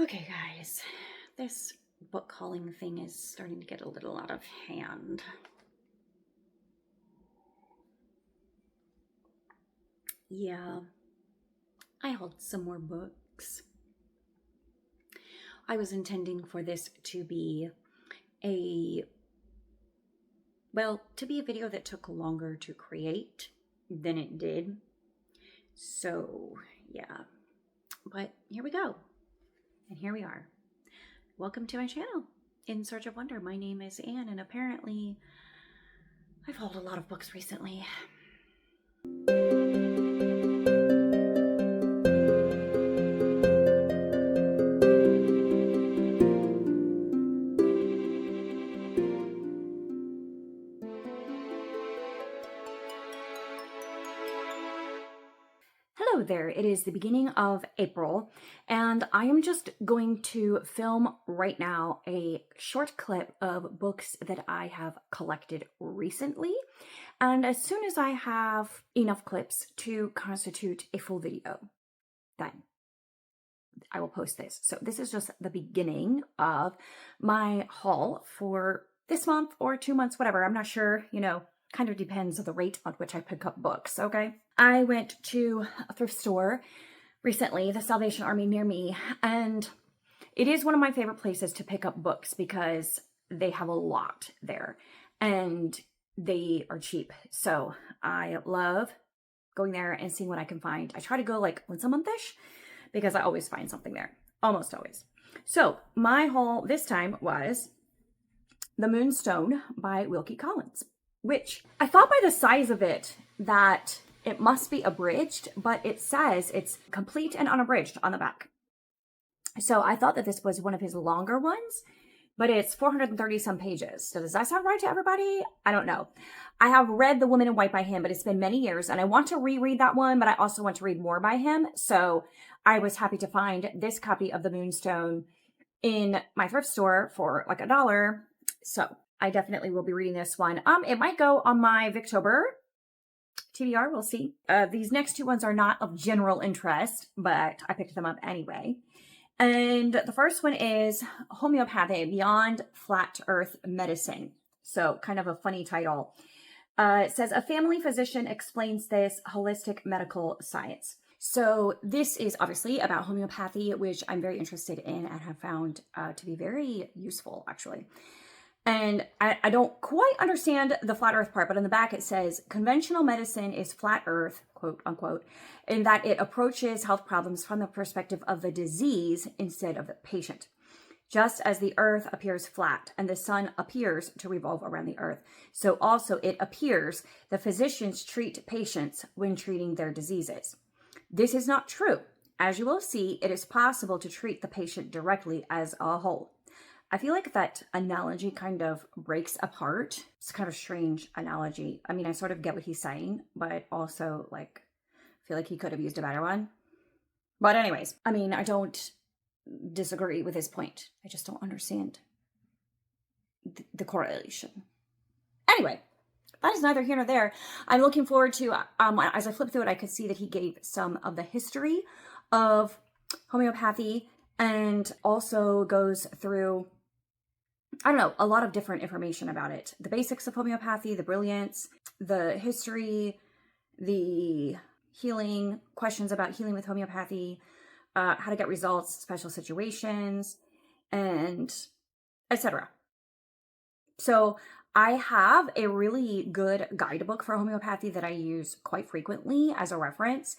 Okay, guys, this book calling thing is starting to get a little out of hand. Yeah, I hold some more books. I was intending for this to be a, to be a video that took longer to create than it did. So, yeah, but here we go. And here we are. Welcome to my channel, In Search of Wonder. My name is Anne, and apparently I've hauled a lot of books recently. Hello there, it is the beginning of April, and I am just going to film right now a short clip of books that I have collected recently. And as soon as I have enough clips to constitute a full video, then I will post this. So this is just the beginning of my haul for this month or 2 months, whatever. I'm not sure, kind of depends on the rate on which I pick up books, okay? I went to a thrift store recently, the Salvation Army near me, and it is one of my favorite places to pick up books because they have a lot there and they are cheap. So I love going there and seeing what I can find. I try to go like once a month-ish because I always find something there, almost always. So my haul this time was The Moonstone by Wilkie Collins, which I thought by the size of it that it must be abridged, but it says it's complete and unabridged on the back. So I thought that this was one of his longer ones, but it's 430 some pages. So does that sound right to everybody? I don't know. I have read The Woman in White by him, but it's been many years and I want to reread that one, but I also want to read more by him. So I was happy to find this copy of The Moonstone in my thrift store for like $1. So I definitely will be reading this one. It might go on my Victober TBR, we'll see. These next two ones are not of general interest, but I picked them up anyway. And the first one is Homeopathy Beyond Flat Earth Medicine. So kind of a funny title. It says, a family physician explains this holistic medical science. So this is obviously about homeopathy, which I'm very interested in and have found to be very useful, actually. And I don't quite understand the flat earth part, but on the back it says, conventional medicine is flat earth, quote unquote, in that it approaches health problems from the perspective of the disease instead of the patient. Just as the earth appears flat and the sun appears to revolve around the earth, so also it appears the physicians treat patients when treating their diseases. This is not true. As you will see, it is possible to treat the patient directly as a whole. I feel like that analogy kind of breaks apart. It's kind of a strange analogy. I mean, I sort of get what he's saying, but also like feel like he could have used a better one. But anyways, I mean, I don't disagree with his point. I just don't understand the correlation. Anyway, that is neither here nor there. I'm looking forward to, as I flip through it, I could see that he gave some of the history of homeopathy and also goes through, I don't know, a lot of different information about it. The basics of homeopathy, the brilliance, the history, the healing, questions about healing with homeopathy, how to get results, special situations, and etc. So I have a really good guidebook for homeopathy that I use quite frequently as a reference.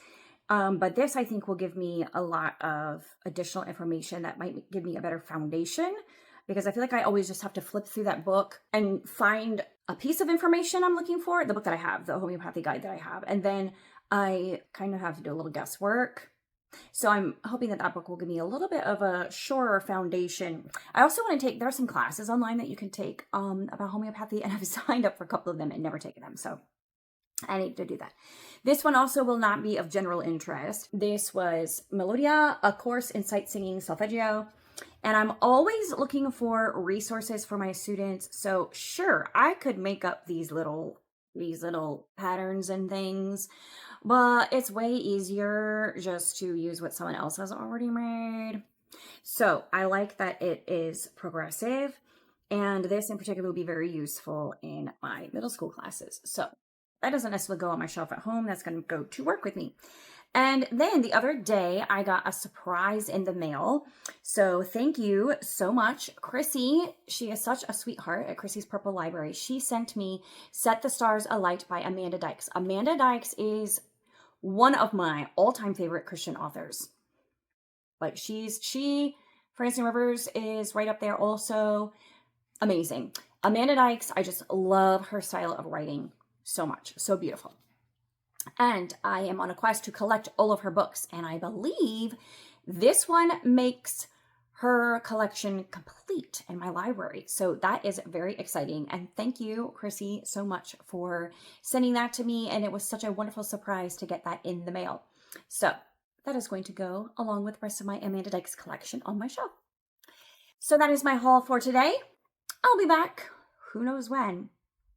But this, I think, will give me a lot of additional information that might give me a better foundation, because I feel like I always just have to flip through that book and find a piece of information I'm looking for, the book that I have, the homeopathy guide that I have, and then I kind of have to do a little guesswork. So I'm hoping that that book will give me a little bit of a surer foundation. I also want to take, there are some classes online that you can take about homeopathy, and I've signed up for a couple of them and never taken them, so I need to do that. This one also will not be of general interest. This was Melodia, a course in sight singing solfeggio. And I'm always looking for resources for my students. So sure, I could make up these little patterns and things, but it's way easier just to use what someone else has already made. So I like that it is progressive, and this in particular will be very useful in my middle school classes. So that doesn't necessarily go on my shelf at home. That's going to go to work with me. And then the other day, I got a surprise in the mail. So thank you so much, Chrissy. She is such a sweetheart at Chrissy's Purple Library. She sent me Set the Stars Alight by Amanda Dykes. Amanda Dykes is one of my all-time favorite Christian authors. Like Francine Rivers is right up there also. Amazing. Amanda Dykes, I just love her style of writing so much. So beautiful. And I am on a quest to collect all of her books. And I believe this one makes her collection complete in my library. So that is very exciting. And thank you, Chrissy, so much for sending that to me. And it was such a wonderful surprise to get that in the mail. So that is going to go along with the rest of my Amanda Dykes collection on my shelf. So that is my haul for today. I'll be back, who knows when,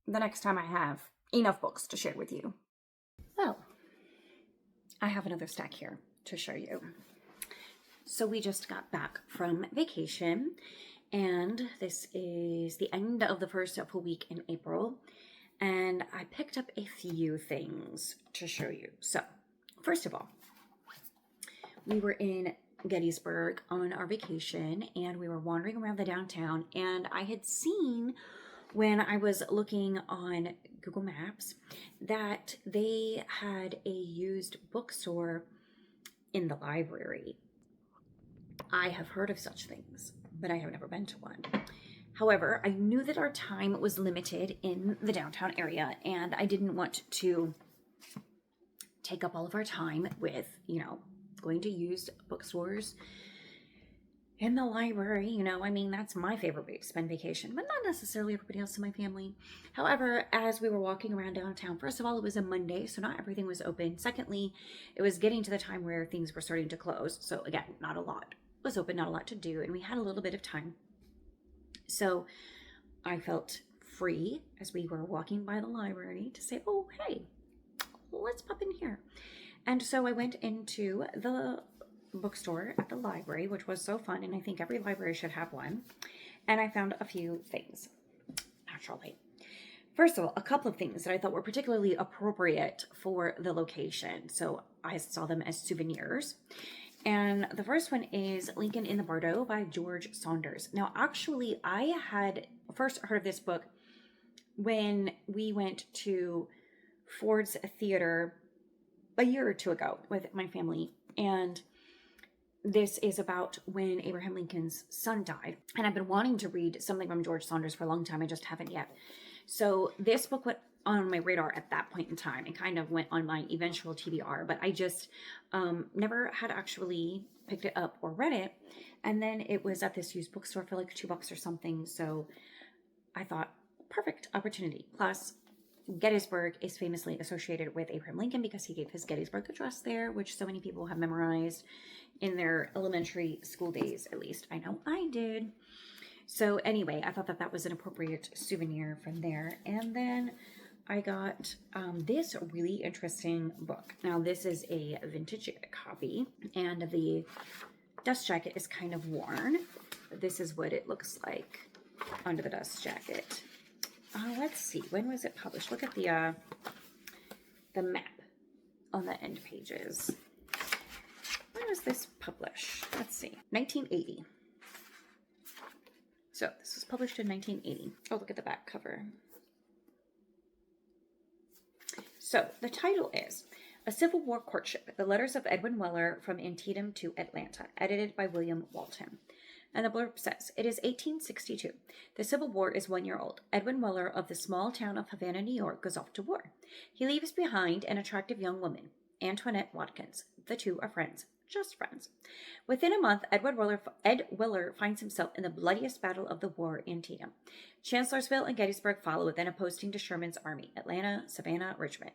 the next time I have enough books to share with you. Well, I have another stack here to show you. So we just got back from vacation, and this is the end of the first full week in April, and I picked up a few things to show you. So, first of all, we were in Gettysburg on our vacation, and we were wandering around the downtown, and I had seen when I was looking on Google Maps that they had a used bookstore in the library. I have heard of such things, but I have never been to one. However, I knew that our time was limited in the downtown area, and I didn't want to take up all of our time with, going to used bookstores in the library. I mean, that's my favorite way to spend vacation, but not necessarily everybody else in my family. However, as we were walking around downtown, first of all, it was a Monday, so not everything was open. Secondly, it was getting to the time where things were starting to close. So again, not a lot was open, not a lot to do, and we had a little bit of time. So I felt free as we were walking by the library to say, oh, hey, let's pop in here. And so I went into the bookstore at the library, which was so fun, and I think every library should have one. And I found a few things, naturally. First of all, a couple of things that I thought were particularly appropriate for the location. So I saw them as souvenirs. And the first one is Lincoln in the Bardo by George Saunders. Now, actually, I had first heard of this book when we went to Ford's Theater a year or two ago with my family. And this is about when Abraham Lincoln's son died. And I've been wanting to read something from George Saunders for a long time. I just haven't yet. So this book went on my radar at that point in time. It kind of went on my eventual TBR, but I just never had actually picked it up or read it. And then it was at this used bookstore for like $2 or something. So I thought, perfect opportunity. Plus, Gettysburg is famously associated with Abraham Lincoln because he gave his Gettysburg Address there, which so many people have memorized in their elementary school days, at least I know I did. So anyway, I thought that that was an appropriate souvenir from there. And then I got this really interesting book. Now, this is a vintage copy, and the dust jacket is kind of worn. This is what it looks like under the dust jacket. Let's see, when was it published? Look at the map on the end pages. When was this published? Let's see, 1980. So this was published in 1980. Oh, look at the back cover. So the title is A Civil War Courtship, The Letters of Edwin Weller from Antietam to Atlanta, edited by William Walton. And the blurb says, it is 1862. The Civil War is 1 year old. Edwin Weller of the small town of Havana, New York, goes off to war. He leaves behind an attractive young woman, Antoinette Watkins. The two are friends, just friends. Within a month, Ed Weller finds himself in the bloodiest battle of the war, Antietam. Chancellorsville and Gettysburg follow, then a posting to Sherman's army, Atlanta, Savannah, Richmond.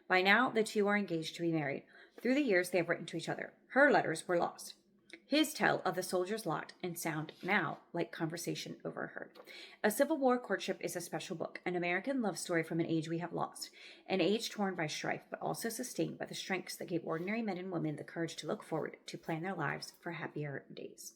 By now, the two are engaged to be married. Through the years, they have written to each other. Her letters were lost. His tell of the soldier's lot and sound now like conversation overheard. A Civil War Courtship is a special book, an American love story from an age we have lost, an age torn by strife, but also sustained by the strengths that gave ordinary men and women the courage to look forward, to plan their lives for happier days.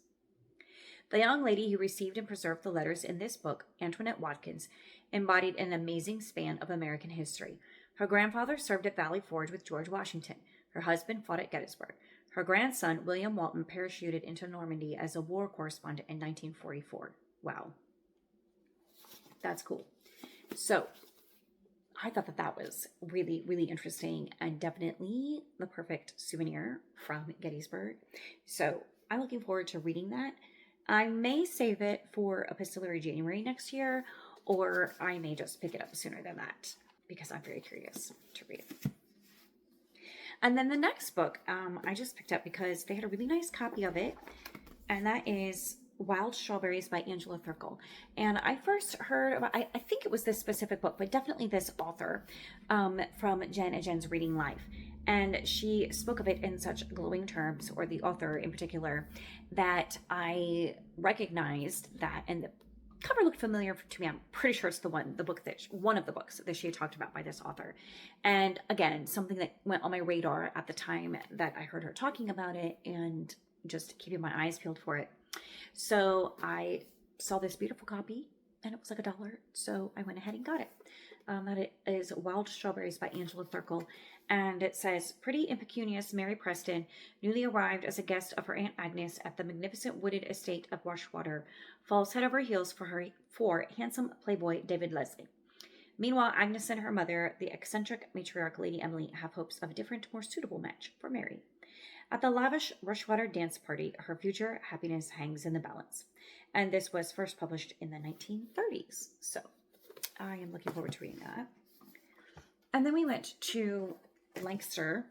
The young lady who received and preserved the letters in this book, Antoinette Watkins, embodied an amazing span of American history. Her grandfather served at Valley Forge with George Washington. Her husband fought at Gettysburg. Her grandson, William Walton, parachuted into Normandy as a war correspondent in 1944. Wow. That's cool. So, I thought that that was really, really interesting and definitely the perfect souvenir from Gettysburg. So, I'm looking forward to reading that. I may save it for Epistolary January next year, or I may just pick it up sooner than that because I'm very curious to read it. And then the next book I just picked up because they had a really nice copy of it, and that is Wild Strawberries by Angela Thirkell. And I first heard about, I think it was this specific book, but definitely this author from Jen and Jen's Reading Life. And she spoke of it in such glowing terms, or the author in particular, that I recognized that, and the cover looked familiar to me. I'm pretty sure it's one of the books that she had talked about by this author. And again, something that went on my radar at the time that I heard her talking about it, and just keeping my eyes peeled for it. So I saw this beautiful copy, and it was like $1. So I went ahead and got it. That is Wild Strawberries by Angela Thirkell. And it says, pretty impecunious Mary Preston, newly arrived as a guest of her Aunt Agnes at the magnificent wooded estate of Washwater, falls head over heels for handsome playboy David Leslie. Meanwhile, Agnes and her mother, the eccentric matriarch Lady Emily, have hopes of a different, more suitable match for Mary. At the lavish Rushwater dance party, her future happiness hangs in the balance. And this was first published in the 1930s. So I am looking forward to reading that. And then we went to Lancaster,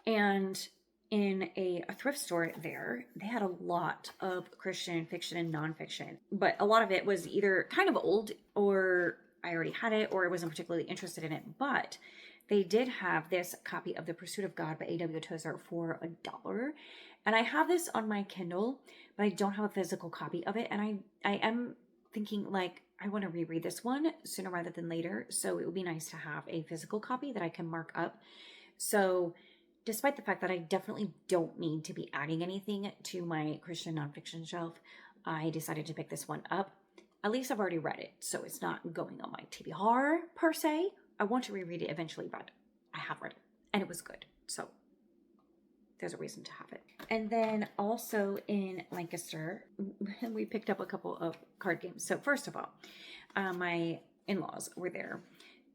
and in a thrift store there, they had a lot of Christian fiction and nonfiction, but a lot of it was either kind of old, or I already had it, or I wasn't particularly interested in it. But they did have this copy of The Pursuit of God by A.W. Tozer for $1. And I have this on my Kindle, but I don't have a physical copy of it. And I am thinking, like, I want to reread this one sooner rather than later. So it would be nice to have a physical copy that I can mark up. So despite the fact that I definitely don't need to be adding anything to my Christian nonfiction shelf, I decided to pick this one up. At least I've already read it, so it's not going on my TBR per se. I want to reread it eventually, but I have read it, and it was good. So there's a reason to have it. And then also in Lancaster, we picked up a couple of card games. So first of all, my in-laws were there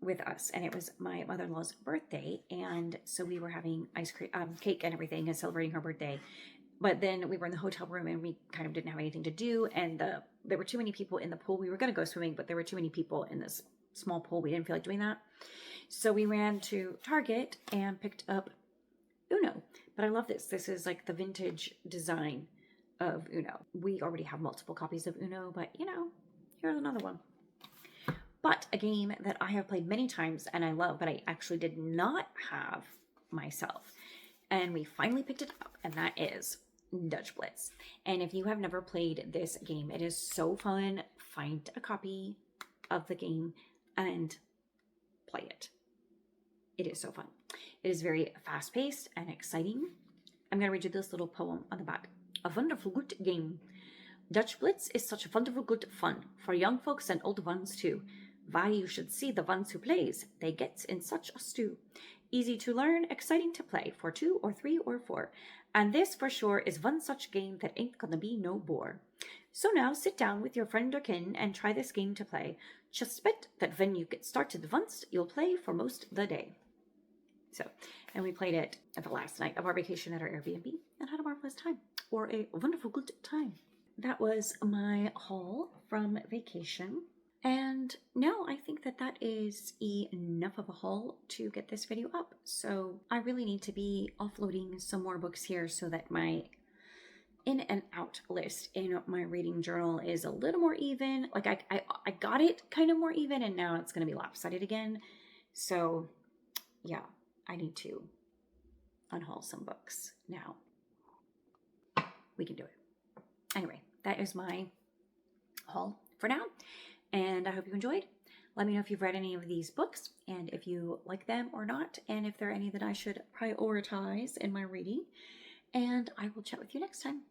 with us, and it was my mother-in-law's birthday, and so we were having ice cream, cake and everything, and celebrating her birthday. But then we were in the hotel room, and we kind of didn't have anything to do, and there were too many people in the pool. We were going to go swimming, but there were too many people in this small pool. We didn't feel like doing that. So we ran to Target and picked up Uno. But I love this. This is like the vintage design of Uno. We already have multiple copies of Uno, but here's another one. But a game that I have played many times and I love, but I actually did not have myself. And we finally picked it up, and that is Dutch Blitz. And if you have never played this game, it is so fun. Find a copy of the game and play it. It is so fun. It is very fast-paced and exciting. I'm going to read you this little poem on the back. A wonderful good game. Dutch Blitz is such wonderful good fun for young folks and old ones too. Why, you should see the ones who plays. They gets in such a stew. Easy to learn, exciting to play for 2 or 3 or 4. And this for sure is one such game that ain't gonna be no bore. So now sit down with your friend or kin and try this game to play. Just bet that when you get started once, you'll play for most the day. So, and we played it at the last night of our vacation at our Airbnb and had a marvelous time, or a wonderful good time. That was my haul from vacation. And now I think that that is enough of a haul to get this video up. So I really need to be offloading some more books here so that my in and out list in my reading journal is a little more even. Like I got it kind of more even, and now it's going to be lopsided again. So yeah, I need to unhaul some books now. We can do it. Anyway, that is my haul for now. And I hope you enjoyed. Let me know if you've read any of these books and if you like them or not, and if there are any that I should prioritize in my reading. And I will chat with you next time.